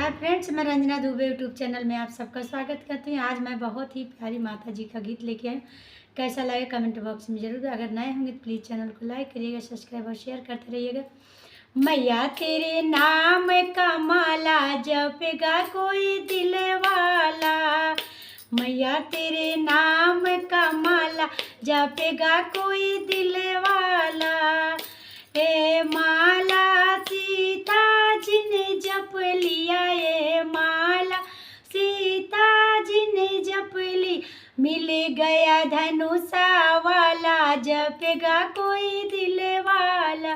Hi friends, मैं Ranjana Dubey YouTube channel में आप सबका स्वागत करती हूँ। आज मैं बहुत ही प्यारी माता जी का गीत लेके आई। कैसा लगे कमेंट बॉक्स में जरूर। अगर नए होंगे तो प्लीज़ चैनल को लाइक करिएगा, सब्सक्राइब और शेयर करते रहिएगा। मैया तेरे नाम का माला जपेगा कोई दिल वाला, मैया तेरे नाम का माला जपेगा कोई दिल वाला। ए माला सीता जी ने जप लिया, ए माला सीता जी ने जप ली, मिल गया धनुषा वाला जपेगा कोई दिल वाला,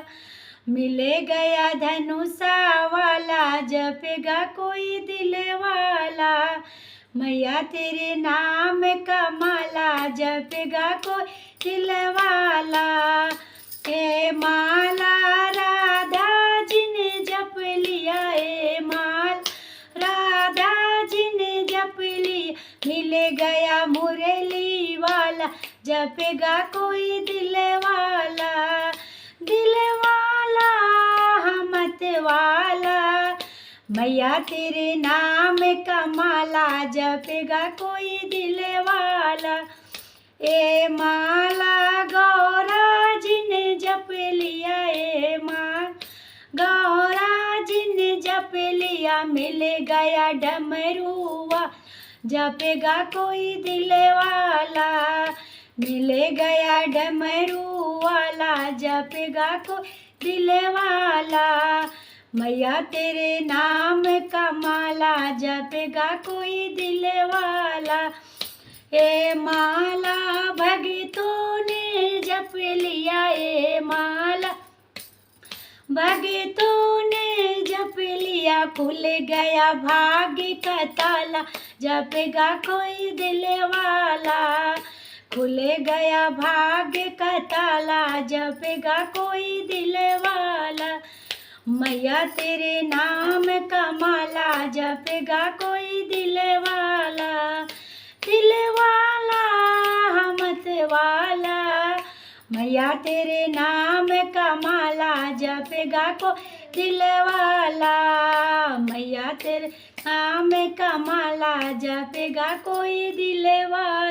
मिल गया धनुषा वाला जपेगा कोई दिल वाला। मैया तेरे नाम का माला जपेगा कोई दिल वाला। ए माला राधा जी ने जप लिया, ए माल राधा जी ने जप लिया, मिल गया मुरली वाला जपेगा कोई दिल वाला, दिल वाला हमत वाला। मैया तेरे नाम का माला जपेगा कोई दिल वाला। ए माला गौरा जी ने जप लिया, ए माल गौरा जी ने जप लिया, मिल गया डमरुआ जपेगा कोई दिल वाला, मिल गया डमरू वाला जपेगा कोई दिल वाला। मैया तेरे नाम का माला जपेगा कोई दिल वाला। ए माला भगतों ने जप लिया, ए माला भगतों ने जप लिया, खुल गया भाग्य का ताला जपेगा कोई दिल वाला, खुल गया भाग्य का ताला जपेगा कोई दिल वाला। मैया तेरे नाम का माला जपेगा कोई दिल वाला, दिल वाला हमत वाला। मैया तेरे नाम का माला जपेगा कोई दिल वाला, मैया तेरे नाम का माला जपेगा कोई दिल वाला।